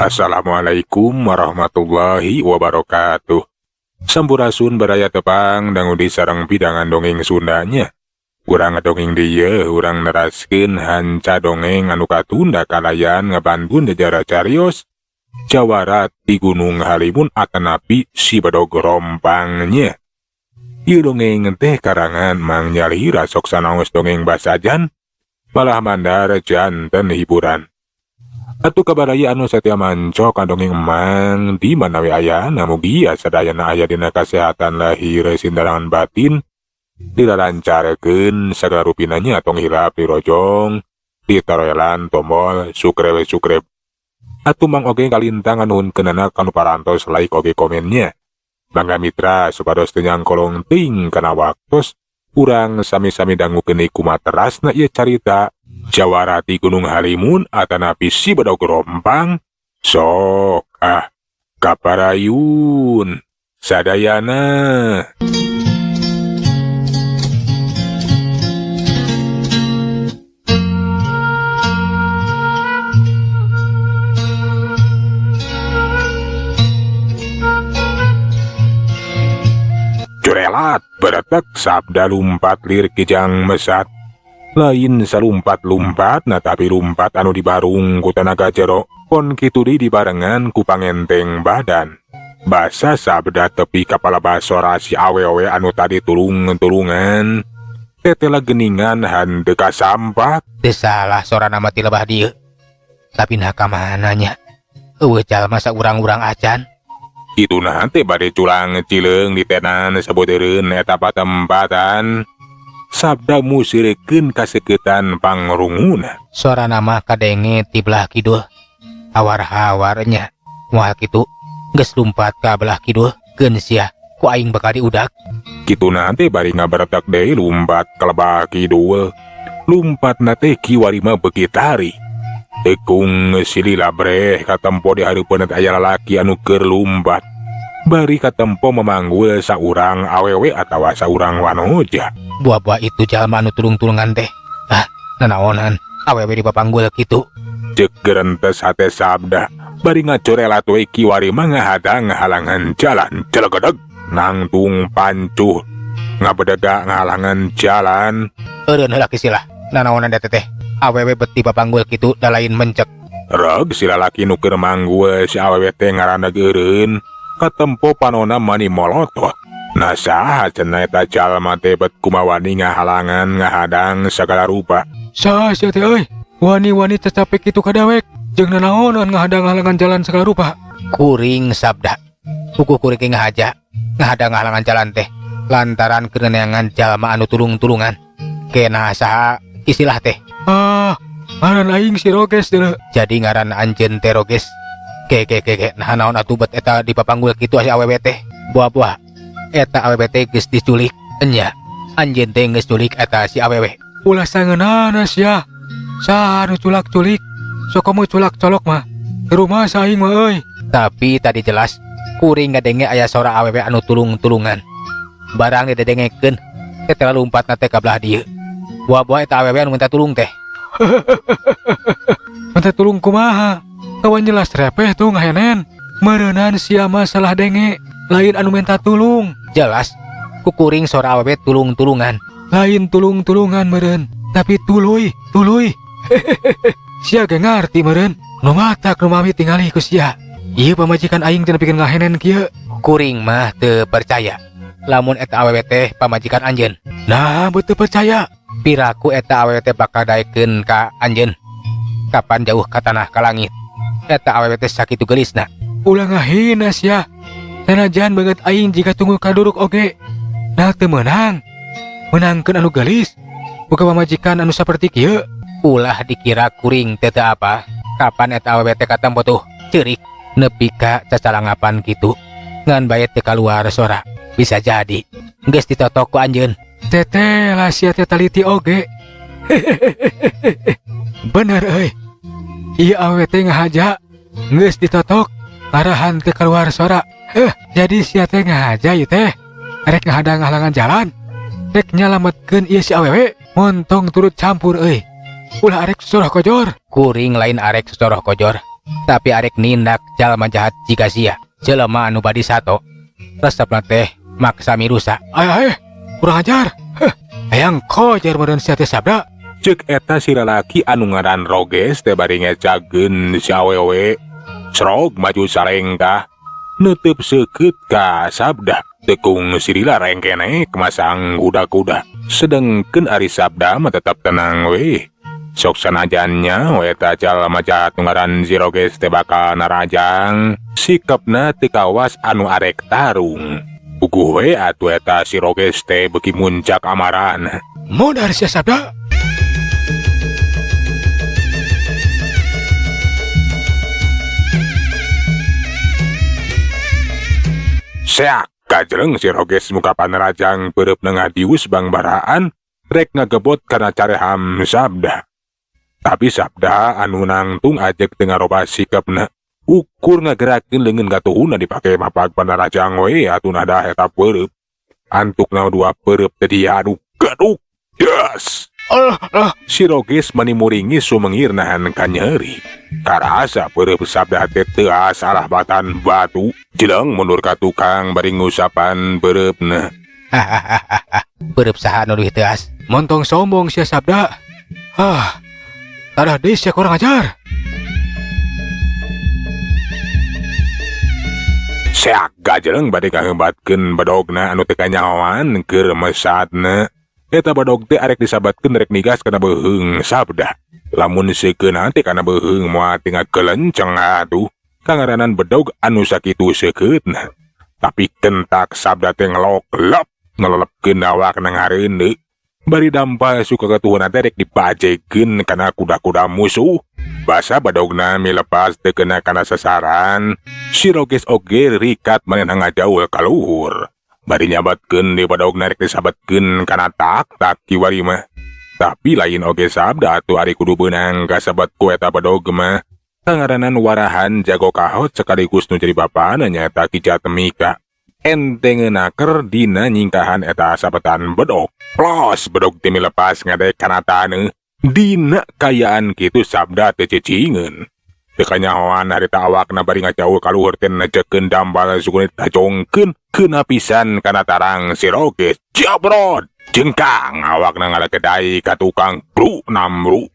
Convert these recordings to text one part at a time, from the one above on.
Assalamualaikum warahmatullahi wabarakatuh. Sampurasun baraya tepang dangu di sarang bidangan dongeng Sundanya. Urang dongeng dia, urang neraskeun hanca dongeng anu katunda kalayan ngabandun dejara carios. Jawarat di Gunung Halimun atanapi si Badog rompangnya. Ieu dongeng teh karangan Mang Nyali rasok sanaos dongeng basajan, malah mandar janten hiburan. Atuh kabaraya anu satia manco kandongeng Mang di mana we aya namugi sadayana aya dina kasehatan lahir sindarangan batin dilalancarkeun sagala rupinanya tong hilap dirojong ditaroelan tombol sukrep sukrep. Atuh Mang oge kalintang nuhun keunana kanu parantos like oge komennya. Mangga mitra supados teu nyangkolong ting kana waktos urang sami-sami dangukeun ieu kumaterasna ieu carita Jawarati Gunung Halimun atanapi si Badog rompang. Sok kaparayun sadayana. Curelat beretek sabda lumpat lir kijang mesat. Lain salumpat-lumpat na tapi lumpat anu dibarung ku tenaga jero pon kitu dibarengan ku pangenteng badan. Basa sabda tepi kapala basora si awewe anu tadi tulung-tulungan. Tetela geningan handeka sampak. Teu salah sora nama ti lebah dieu. Tapi nah ka mananya? Eueuh jalma saurang-urang acan. Itu nanti bade culang cileung di tenan sebeuteureun eta patempatan. Sabda musirikeun kaseketan pangrunguna. Suara nama kadenge ti belah kidul. Hawar-hawarnya. Moal kitu geus lumpat ka belah kidul geun sia ku aing bakal diudak. Kitu nanti bari ngabertak deui lumpat ka lebah kidul. Lumpatna teh kiwari mah bekitari. Tekung silila breh katempo di hareupeun aya lalaki anu keur lumpat. Bari katempo memanggul saurang awewe atawa saurang wanoja. Buah-buah itu jalma anu tulung-tulungan teh. Nanaonan awewe dipapanggul kitu. Ceuk gerentes hate sabda. Bari ngacorelat we kiwari mah ngahadang ngahalangan jalan celegedeg nangtung pancuh. Ngabedega ngahalangan jalan. Eureun heula kisilah. Nanaonan da teh. Awewe beti papanggul kitu da lain mencek. Reg si lalaki nu keur manggul si awewe teh ngaranna geureun. Katempo panona mani molotot. Nah saha cenah eta jalma teh bet kumawani ngahalangan ngahadang sagala rupa. Saha sia teh euy? Wani-wani tecapek kitu kadawek. Jeung nanaonan ngahadang halangan jalan segala rupa. Kuring sabda. Kuku kuring ngahaja ngahadang halangan jalan teh lantaran keneangan jalma anu tulung-tulungan. Kenah saha istilah teh? Ngaran aing si Roges deuleu. Jadi ngaran anjeun teh Roges. Ke nah naon atuh bet eta dipapanggul kitu si awewe teh. Buah-buah eta awewe teh geus diculik. Enya anjeun teh geus culik eta si awewe. Ulah sangeunana sia. Saha anu culak-culik? Sok komo culak colok mah. Di rumah saing mah euy. Tapi tadi jelas kuring ngadenge aya sora awewe anu tulung-tulungan. Barang didedengekeun tetela lumpatna teh ka belah dieu. Buah-buah eta awewe anu minta tulung teh. Minta tulung kumaha? Kawan jelas repeh tuh ngahenen. Meureunan sia masalah denge. Lain anu minta tulung. Jelas kukuring sora awewe tulung-tulungan. Lain tulung-tulungan meureun, tapi tuluy. Sia ge ngarti meureun. Nu matak nu mami tingali ku sia. Ieu pamajikan aing teh nepikeun ngahenen kieu. Kuring mah teu percaya. Lamun eta awewe teh pamajikan anjeun. Nah, betul percaya. Piraku eta awewe teh bakal daekeun ka anjeun. Kapan jauh ka tanah ka langit. Eta awewe teh sakitu geulisna. Ulah ngahina sia. Sanajan banget aing jika tunggu kaduruk oge. Nah teu meunang. Menangkeun anu geulis. Buka pamajikan anu saperti kieu. Ulah dikira kuring teu apa. Kapan eta awewe teh katempo tuh ceurik nepi ka cacalangapan kitu. Ngan bae teu kaluar sora. Bisa jadi geus ditotok ku anjeun. Teteh lah sia teh taliti oge. Bener euy. Ieu awewe teh ngahaja geus ditotok arahan teu kaluar sora. Jadi sia teh ngahaja ieu teh rek ngahadang halangan jalan. Rek nyalametkeun ieu si awewe montong turut campur euy. Ulah arek susoroh kojor. Kuring lain arek susoroh kojor. Tapi arek nindak jalma jahat jika sia jelema anu badi sato. Resepna teh maksa mirusa. Kurang ajar. Hayang kojar meureun sia teh sabda. Cek eta si lalaki anu ngaran Roges teh bari ngecageun si awewe. Srog maju salengkah. Neuteub seukeut ka sabda. Tekung sirila rengkene kemasang kuda-kuda. Sedengkeun ari sabda mah tetap tenang we. Sok sanajannya eta jalma jahat nu ngaran si Roges teh bakal narajang. Sikepna teu kawas anu arek tarung. Uguh we atuh eta si Roges teh beuki muncak amaran. Modar sia sabda. Seak kajreng si Roges muka panerajang beureupna ngadius bangbaraan rek ngagebot kana careham sabda. Tapi sabda anu nangtung ajek teu ngaroba sikepna. Ukur ngagerakeun leungeun gatuhuna dipake mapag panerajang we atuna dah eta peureub. Antukna dua peureub teh dia anu gaduk. Das. Si Roges manimuringi sumengir nahan kanyeri. Karasa peureub sabda teh teu salah batan batu. Jeleng mundur ka tukang bari ngusapan peureupna. Peureub saha anu leuwih teu as? Montong sombong sia sabda. Tadah deui sia kurang ajar. Seak gajeleng bade kaheumbatkeun badogna anu teu kanyahoan keur mesatna. Eta badog teh arek disabatkeun rek nigas kana beuheung sabda. Lamun seukeuna teh kana beuheung moal tinggal kelenceng atuh. Kangaranan bedog anu sakitu seukeutna. Tapi kentak sabda teh ngeloklep ngelelepkeun awakna ngareuneu. Bari dampal suka katuhuna teh rek dipajekeun kana kuda-kuda musuh. Basa badogna milepas teu kena kana sasaran. Si Roges oge rikat manehna ngajauh ka luhur. Bari nyabatkeun di badogna rek disabatkeun kana tak kiwari mah. Tapi lain oge sabda atuh ari kudu beunang kasabat ku eta badog mah. Kangaranan warahan jago kahot sekaligus nu jadi bapana nyaeta Ki Jatemika. Entengeunaker dina nyingkahan eta sabetan bedog. Plos bedog teh milepas ngadek kana taneuh. Dina kayaan kitu sabda teh cicingeun. Teu kanyahoan harita awakna bari ngajauh ka luhur teh nejekeun dambal sukunit tajongkeun keuna pisan kana tarang si Roges. Jabrod jengkang awakna ngalakedai ka tukang bru namru.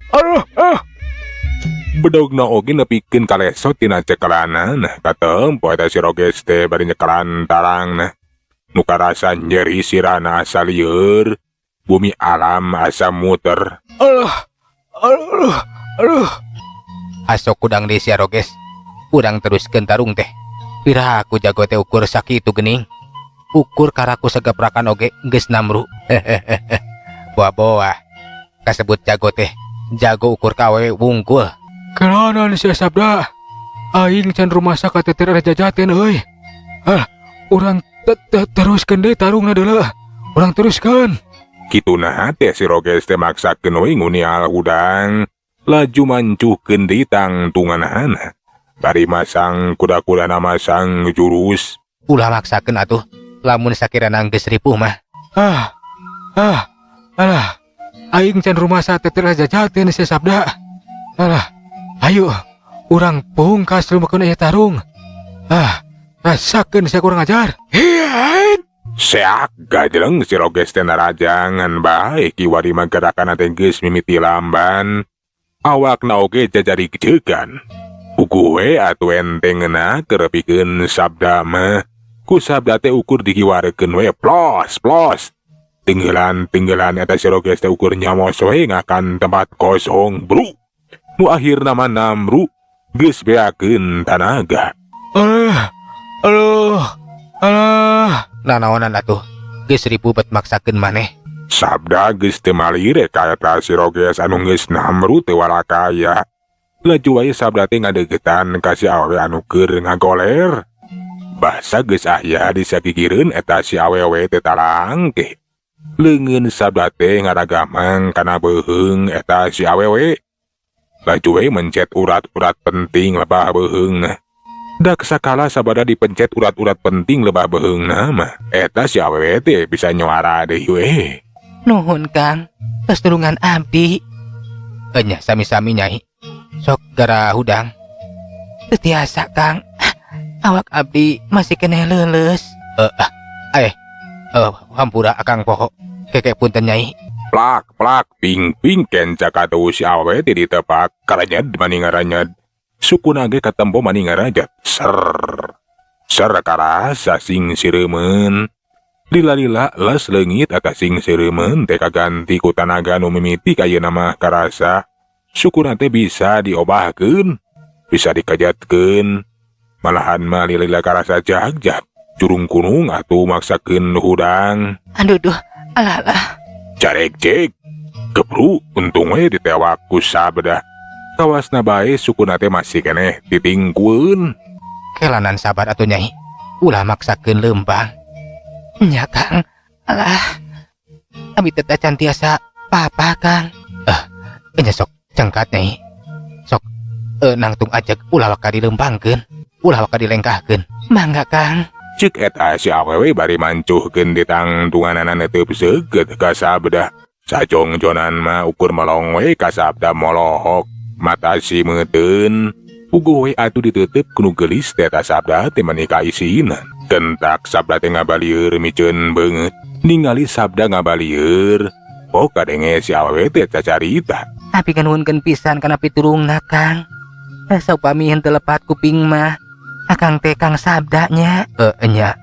Bedogna oge nepikeun kalesot tina cekelanan. Katempo eta si Roges teh bari nyekelan tarangna. Nu karasa nyeri sirana asa lieur. Bumi alam asa muter. Asok kudang deui sia Roges. Urang teruskeun tarung teh. Piraku jago teh ukur sakitu geuning. Ukur karaku segeprakan oge geus namru. Boa-boa. Kasebut jago teh. Jago ukur kawe wungkul. Kenaon sia sabda. Aing can rumasa ka teter jajaten euy. Urang teruskeun deui tarungna deuleu. Urang teruskeun. Kituna teh si Roges teh maksakeun we ngunial udang. Laju mancuhkeun di tangtunganana. Bari masang kuda-kudana masang jurus. Ulah maksakeun atuh. Lamun sakirana geus ripuh mah. Alah. Aing can rumasa teter jajaten sia sabda. Alah. Ayo. Urang pungkas lumeukeun aya tarung. Rasakeun sia kurang ajar. Hiat. Seak gajeleng si Roges teh narajangan bae kiwari magerakan teh geus mimiti lamban. Awakna oge jajari gejegan. Uguh we atuh entengeuna keur pikeun sabda mah. Ku sabda teh ukur dikiwarekeun we plos. Tinggalan eta si Roges teh ukur nyamos we ngakan tempat kosong bro. Nu akhirna mah namru geus beakeun tanaga. Alah. Nanaonan atuh. Geus ribut maksakeun maneh. Sabda geus teu malire ka eta si Roges anu geus namru teu walakaya. Laju wae sabda teh ngadegetan ka si awewe anu keur ngagoler. Basa geus aya di sakikireun eta si awewe teh tarangke. Leungeun sabda teh ngaragamang kana beuheung eta si awewe. Laju wae mencet urat-urat penting lebah beuheungna. Dak sakala sabada dipencet urat-urat penting lebah beuheungna mah eta si awewe teh bisa nyuara deui we. Nuhun Kang, tos tulungan abdi. Enya sami-sami Nyai. Sok gara hudang. Tetiasa Kang, awak abdi masih kena leles. Hampura akang poho, keke punten nyai. Plak, ping kenca katu si awet di tepak karanyad maningaranyad. Suku nage katempo maningarajat. Ser karasa sing siremen. Lila les leungit atas sing siremen teka ganti ku tanaga nu mimiti kaya nama karasa. Syukur teh bisa diobahkeun, bisa dikajatkeun. Malahan mah lila karasa jagjat. Curung kunung atuh maksakeun hudang. Aduh, alah. Carek cek. Kebru untung we ditewak ku sabda. Kawasna bae suku teh masih keneh titingkueun. Kelanan sabar atuh nyai. Ulah maksakeun leumpang. Nya Kang, alah. Abi teh can tiasa papa Kang. Nya sok cengkat nyai. Sok nangtung ajeg ulah waka dileumpangkeun, ulah waka dilengkahkeun. Mangga Kang. Cek eta si awewe bari mancuhkeun di tangtunganana teu seukeut ka sabda. Sajong-jonan mah ukur melong we ka sabda molohok. Mata si meuteun. Puguh we atuh diteuteep kudu geulis teh eta sabda teh menika isina. Kentak sabda teh ngabalieur miceun beungeut. Ningali sabda ngabalieur, kadenge si awewe teh cacarita. Tapi kan nuhunkeun pisan kana pitulungna Kang. Saupami henteu lepat kuping mah, akang teh Kang sabdanya. Nya,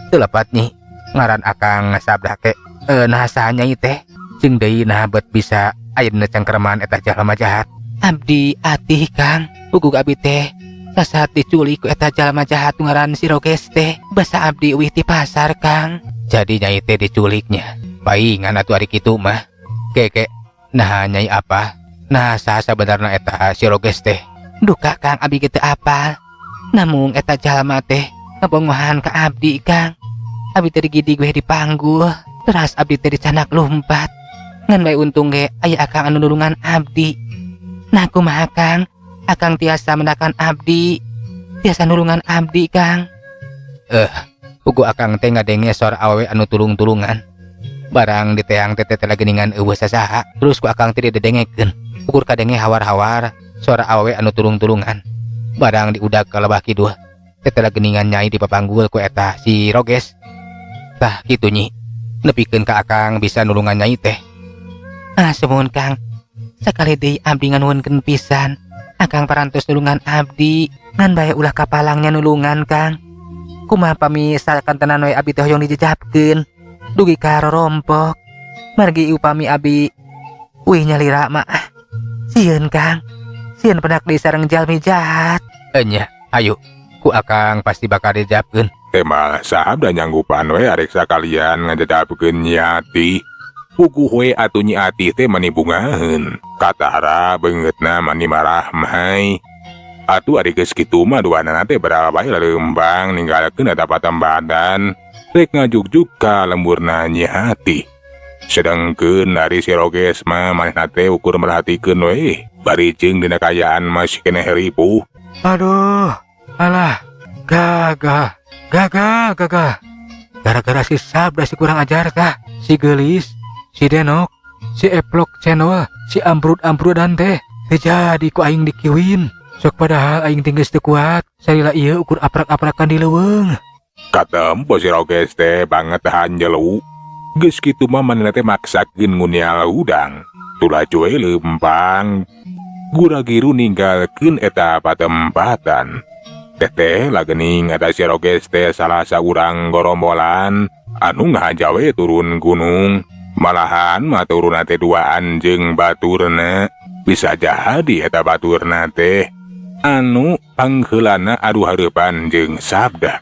teu lepat nyi. Ngaran akang sabda ke nah saha nyai teh. Jeung deui nah bet bisa ayeuna cangkreman eta jalma jahat. Abdi atih Kang, pugug abdi teh sasahat diculik ku eta jalma jahat ngaran si Roges teh. Basa abdi uih ti pasar Kang. Jadi nyai teh diculiknya. Paingan atuh ari kitu mah. Keke, nah nyai apa? Nah saha sabenerna eta si Roges teh. Duka Kang abdi teu apal. Namung eta jalma teh ngabongohan ka abdi Kang. Abdi teh digidig we dipanggul. Teras abdi teh dicanak lumpat. Ngan bae untung ge aya akang anu nulungan abdi. Nah kumaha Kang? Akang tiasa mendakan abdi, tiasa nulungan abdi Kang. Pugu akang teh ngadenge sora awewe anu tulung-tulungan. Barang diteang teh geningan eueuh sasaha, terus ku akang teh didengekeun. Ukur kadenge hawar-hawar sora awewe anu tulung-tulungan. Barang diudag ka lebah kidul, teh geningan nyai dipapanggul ku eta si Roges. Tah kitu nyi, nepikeun ka akang bisa nulungan nyai teh. Semohon Kang, sakali deui abdi nganuhunkeun pisan. Akang parantos nulungan abdi, ngan bae ulah kapalangnya nulungan Kang. Kumaha pamisalkan tenan we abdi teh hoyong dijejabkeun, dugi ka rorompok. Margi upami abdi uih nyalira mah. Sieun Kang, sieun penak deui sareng jalmi jahat. Nya, ayo, ku akang pasti bakal dijejabkeun. Tema sabda nyanggupan we arek sakalian ngajejabkeun nyati. Puguh we atuh nyi ati teh mani bungaheun. Katara beungeutna mani marah mahai. Atuh ari geus kitu mah duanana teh baraha bae leumbang ninggalkeun eta patembadan. Rek ngajugjug ka lemburna nyi ati. Sedengkeun dari si Roges mah manehna teh ukur merhatikeun we. Bari jeung dina kayaan masih keneh ripuh. Aduh, alah, gagal. Gara-gara si sabda si kurang ajar tah, si gelis, si denok, si eplok cenol, si ambrud-ambrudan teh jadi ku aing dikiwin. Sok padahal aing tinggal teu kuat, salila ieu ukur aprak-aprakan di leuweung. Katempo si Roges teh banget hanjelu. Geus kitu mah manehna teh maksakeun ngunial udang. Tulah cuy leumpang. Gura-giru ninggalkeun eta patempatan. Teh lagening ada si Roges teh salah saurang gorombolan anu ngajawe turun gunung. Malahan mah turun teh duaan jeung baturna. Bisa jadi eta baturna teh anu pangheulana adu hareupan jeung sabda.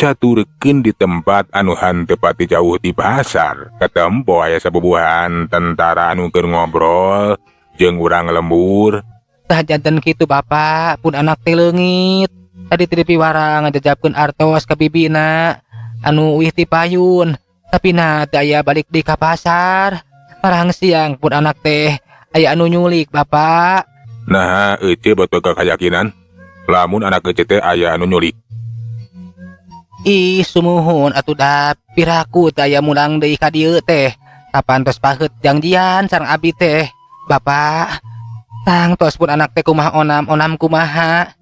Caturkeun di tempat anu hanteu pati jauh di pasar. Katempo aya sabubuhan tentara anu keur ngobrol jeung urang lembur. Tah janten kitu Bapak, pun anak teh leungit. Tadi teu piwara ngajajabkeun artos ka bibina anu uih ti payun. Tapi na teh aya balik deui ka pasar. Parang siang pun anak teh aya anu nyulik Bapak. Nah, ece betul keyakinan. Lamun anak ece teh aya anu nyulik. Ih sumuhun atuh da piraku teh aya mulang deui ka dieu teh. Kapan tos paheut janjian sareng abdi teh. Bapak, tang tos pun anak teh kumaha onam kumaha.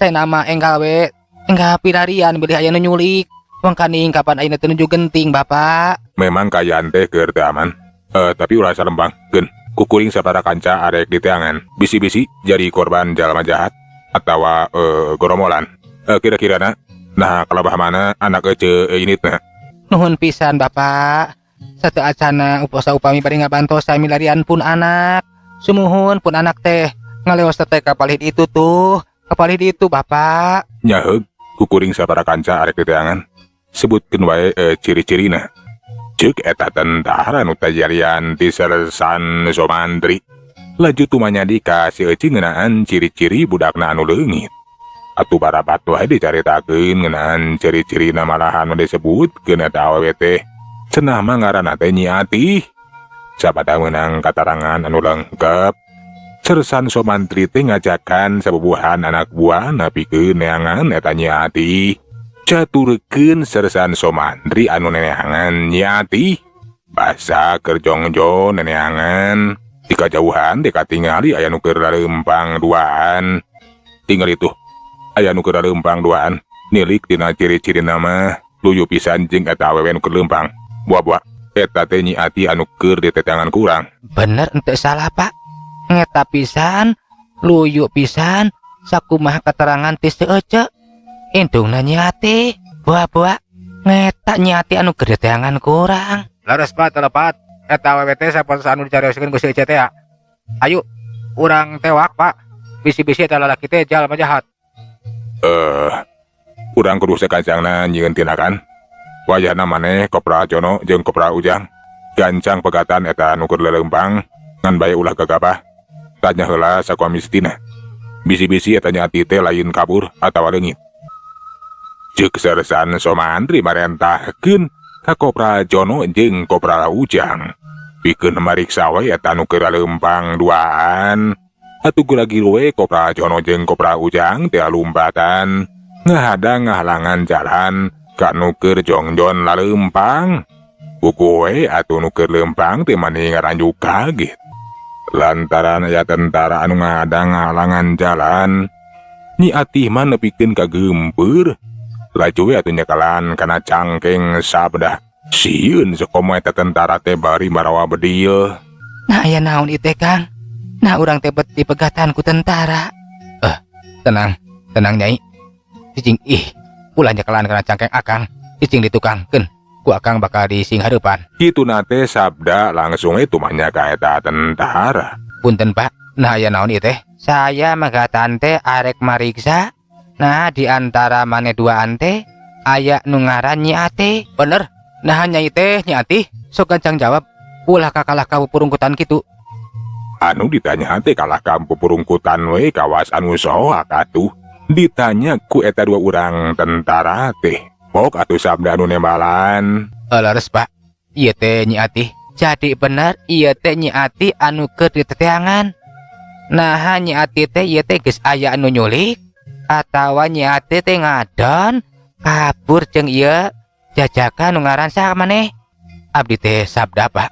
Saya nama enggal we, enggal pirarian beli aya nu nyulik. Wong kaning kapan ayeuna teh nuju genting Bapak. Memang kayaan teh keur teu aman. Tapi ulah sarembang, geun. Kukuring sabaraha kanca arek di teangan. Bisi-bisi jadi korban jalma jahat atawa goromolan. Kira-kirana nah kalabah mana anak ece ini teh. Nuhun pisan Bapak. Satu acana uposa upami bari ngabantos saya milarian pun anak. Sumuhun pun anak teh ngaleos teh kapalih itu tuh. Kapalih itu Bapak. Nyaheug kukuring sabaraha kanca arek di teangan. Sebutkeun wae ciri-cirina. Ceuk eta tentara nu tajarian ti Sersan Somandri. Laju tumanyadi ka si eucing ngeunaan ciri-ciri budakna anu leungit. Atuh barabat wae dicaritakeun ngeunaan ciri-cirina malahan nu disebutkeun eta awewe teh. Cenah mah ngaranna teh Nyi Atih. Sabada meunang katarangan anu lengkep. Sersan Somandri teh ngajakan sabubuhan anak buahna pikeun neangan eta Nyi Atih. Caturkeun Sersan Somandri anu neneangan Nyi Atih. Basa keur jongjo neneangan. Di kajauhan dekatingali aya nu keur laleumpang duaan. Tinggal itu aya nu keur laleumpang duaan. Nilik dina ciri-cirina mah luyu pisan jeung eta awewe nu keur leumpang. Buah-buah eta teh Nyi Atih anu keur di tetangan kurang. Bener ente salah Pak. Ngeta pisan, luyu pisan, sakumaha keterangan ti seuceu. Indungna Nyi Atih, buah-buah ngeta Nyi Atih anu keur di teangan kurang. Laras Pak, telepat. Eta awewe teh sapoe anu dicarioskeun ku si Ece teh ya. Ayo, urang tewak Pak. Bisi-bisi eta lalaki teh jalma jahat. Urang kudu sakancangna nyieun tindakan. Wayahna maneh Kopra Jono jeung Kopra Ujang gancang pegatan eta anu keur leleumpang ngan bae ulah gagabah. Tanya heula sakoa mistina. Bisi-bisi eta Nyi Atih teh lain kabur atawa leungit. Ceuk Sersan Somandri marentahkeun ka Kopra Jono jeung Kopra Ujang. Pikeun mariksa we eta anu keur leumpang duaan. Atuh gula-gilu we Kopra Jono jeung Kopra Ujang teh lumpatan ngahadang ngahalangan jalan ka nu keur jongjon laleumpang. Kuku we atuh nu keur leumpang teh maneh ngaranjuk kaget. Lantaran aya tentara anu ngadang ngahalangan jalan. Nyi Atih mah nepikeun kageumpeur. Laju we atuh nyekalan kana cangkeng sabda. Sieun sakomo eta tentara teh bari marawa bedil. Nah aya naon ieu teh Kang? Nah urang teh beti pegatan ku tentara. Tenang Nyai. Cicing ulah nyekalan kana cangkeng Akang. Cicing ditukangkeun. Ku Akang bakal dising hareupan. Kituna teh sabda langsung itu manya ka eta tentara. Punten Pak, nah aya naon ieu teh? Saya magatan teh arek mariksa. Nah di antara mane duaan teh aya nu ngaran Nyi Atih. Bener. Nah Nyai teh Nyi Atih, sok gancang jawab. Ulah kakalah ka purungkutan kitu. Anu ditanya teh kalah ka purungkutan we kawas anu soak atuh. Ditanya ku eta dua urang tentara teh. Pok atuh sabda anu nembalan. Leres Pak, ieu teh Nyi Atih. Jadi bener ieu teh Nyi Atih anu keur di teteangan. Nah Nyi Atih teh ieu teh geus aya anu nyulik atawa Nyi Atih teh ngadon kabur jeung ieu jajakan nu ngaran saha maneh? Abdi teh sabda Pak.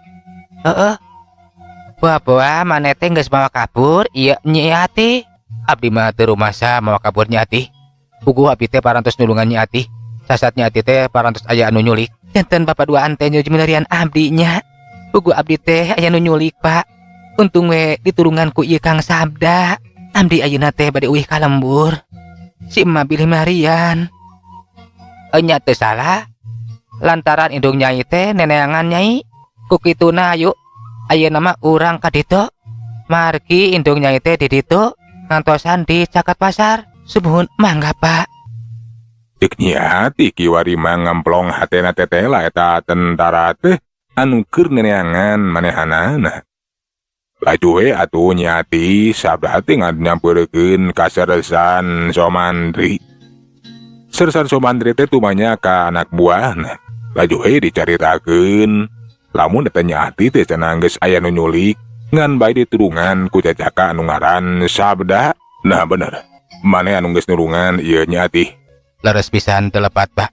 Buah-buah maneh teh geus mawa kabur ieu Nyi Atih. Abdi mah teu rumasa mawa kabur Nyi Atih. Puguh abdi teh parantos nulungan Nyi Atih. Sasat Nyi Atih teh parantos aya anu nyulik. Janten Bapak duaan teh nyuju milarian abdi nya. Puguh abdi teh aya anu nyulik Pak. Untung we ditulungan ku ieu Kang sabda. Abdi ayeuna teh bade uih ka lembur. Si emak bilih milarian. Nya teu salah. Lantaran indung Nyai teh neneangan Nyai. Ku kituna ayo ayeuna mah urang ka ditu. Margi indung Nyai teh di ditu ngantosan di Cakat Pasar. Subuhun mangga Pak. Ceuk Nyi Atih kiwari mah ngemplong hatena tetela eta tentara teh anu keur neneangan manehanana. Laju we atuh Nyi Atih sabda teh nyampeurkeun ka Sersan Somandri. Sersan Somandri teh tumanya ka anak buahna. Laju we dicaritakeun lamun eta Nyi Atih teh cenah geus aya nu nyulik Ngan bae diturungan ku jajaka anu ngaran Sabda. Nah bener, mane anu geus nulungan ieu nyati. Leres pisan telepat Pak.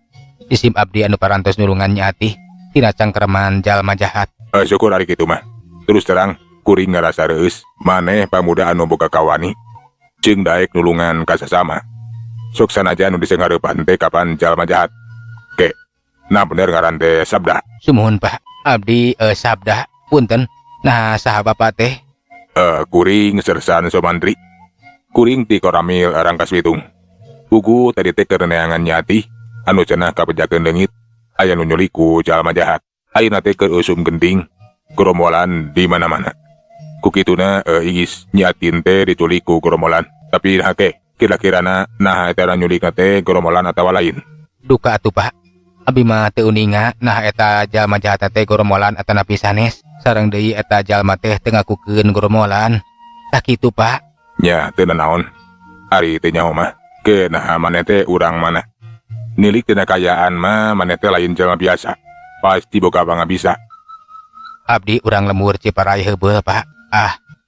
Isim abdi anu parantos nulungan nyati tina cangkreman jalma jahat. Syukur ari kitu mah. Terus terang, kuring ngarasa reus, maneh pamuda anu boga kawani. Jeung daek nulungan ka sasama. Sok sanajan anu disengareupan teh kapan jalma jahat. Ke, nah bener ngaran teh Sabda. Sumuhun Pak, abdi Sabda. Punten. Nah, saha Bapak teh? Kuring sersan Somantri. Kuring ti Koramil Rangkas Bitung. Pugu tadi teh keur neangan nyati anu cenah kabejakeun leungit aya nu nyulik ku jalma jahat. Ayeuna teh keur usum genting gerombolan di mana-mana. Ku kituna igis nyatin teh diculik ku gerombolan. Tapi hake kira-kirana nah eta nyulik teh gerombolan atawa lain. Duka atuh Pak. Abi mah teu uninga nah eta jalma jahat teh gerombolan atanapi sanes. Sareng deui eta jalma teh teu ngakukeun gerombolan. Sakitu Pak. Nya teu naon. Ari teh nyaho mah. Ke nah maneh teh urang mana. Nilik tina kayaan mah maneh teh lain jalma biasa. Pasti boga pangabisa. Abdi urang lemur Ciparai heubeul Pak.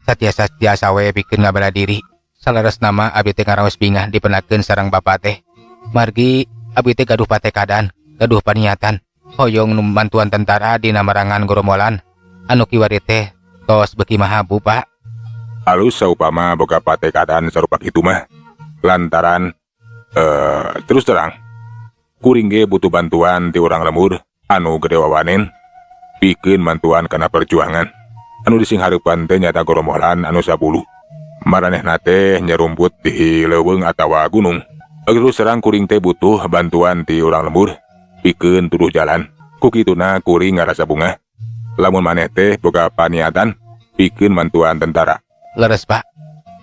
Satiasa we pikeun ngabala diri. Saleres nama abdi teh ngaraos bingah dipenakeun sareng Bapa teh. Margi abdi teh gaduh patekadan, gaduh paniatan. Hoyong bantuan tentara dina marangan gerombolan. Anu kiwari teh tos beuki mahabu Pak. Alus saupama boga patekadan sarupa kitu mah. Lantaran terus terang kuring ge butuh bantuan ti urang lemur anu gede wawanen pikeun bantuan kana perjuangan. Anu disinghareupan teh nyata gerombolan anu 10. Maranehna teh nyarumput di leuweung atawa gunung. Terus terang kuring teh butuh bantuan ti urang lemur pikeun tuduh jalan. Ku kituna kuring ngarasa bungah. Lamun maneh teh boga paniatan pikeun bantuan tentara. Leres Pak.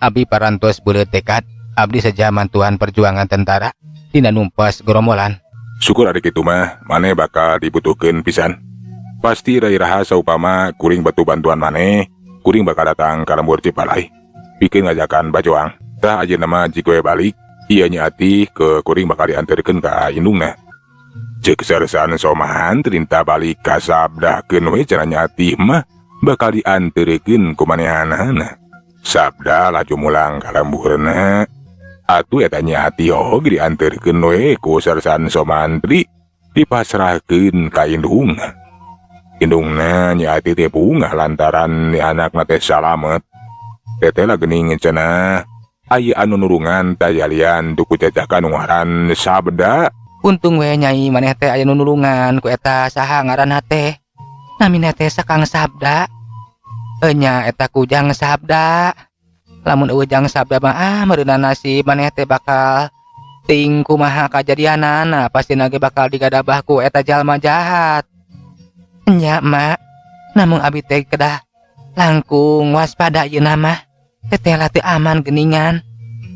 Abdi parantos beuleut tekad. Abdi saja bantuan perjuangan tentara dina numpas gerombolan. Syukur ari kitu mah maneh bakal dibutuhkeun pisan. Pasti rairaha saupama kuring butuh bantuan maneh, kuring bakal datang ka lembur Ciparai. Pikeun ngajakan bajoang. Tah ajeuna mah jika we balik, ieu nyati ke kuring bakal dianterkeun ka indungna. Ceuk saresan somahan trinta balik ka Sabdakeun we cara nyati mah bakal dianterkeun ku manehanana. Sabda laju mulang ka lemburna. Atuh eta nyati oge dianterkeun we ku saresan Somantri dipasrahkeun ka indungna. Indungna nyati teh bungah lantaran ni anakna teh salamet. Teteh lah geuning cenah aya anu nurungan tayalian duku jajaka nu ngaran Sabda. Untung we Nyai maneh teh aya nu nulungan ku eta saha ngaranna teh. Namina teh Sakang Sabda. Nya eta Kujang Sabda. Lamun Ujang Sabda mah meureunna nasib maneh teh bakal ting kumaha kajadianana pasti ge bakal digadabah ku eta jalma jahat. Nya mak, namun abi teh kedah langkung waspada yeuna mah. Teteh teu aman geuningan.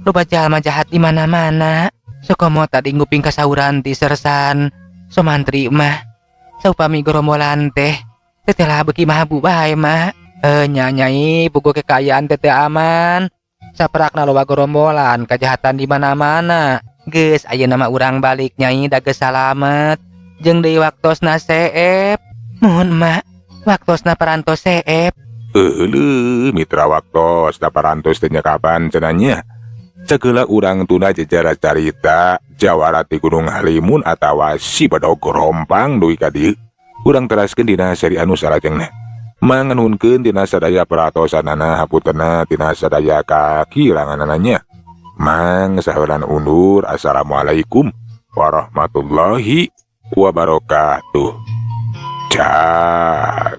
Loba jalma jahat di mana-mana. Sakomo tadi nguping kasauran ti sersan Somantri mah. Saupami gerombolan teh teteh lah beuki mahabu bae mah. Nya Nyai boga kekayaan teteh aman. Saprakna loba gerombolan kajahatan di mana-mana. Geus ayeuna mah urang balik Nyai da geus salamet. Jeung deui waktosna seep. Mohon mak, waktosna parantos seep. Euleuh mitra waktos da parantos teh nya kapan cenanya. Cegeula urang tunda jejara carita jawara ti Gunung Halimun atawa si Badog Rompang duwi ka dieu. Urang teraskeun dina seri anu salajengna. Manganuhunkeun dina sadaya paratosanana hapuntenna tina sadaya kakiranganana nya. Mang saeulan undur. Assalamualaikum warahmatullahi wabarakatuh. Cak.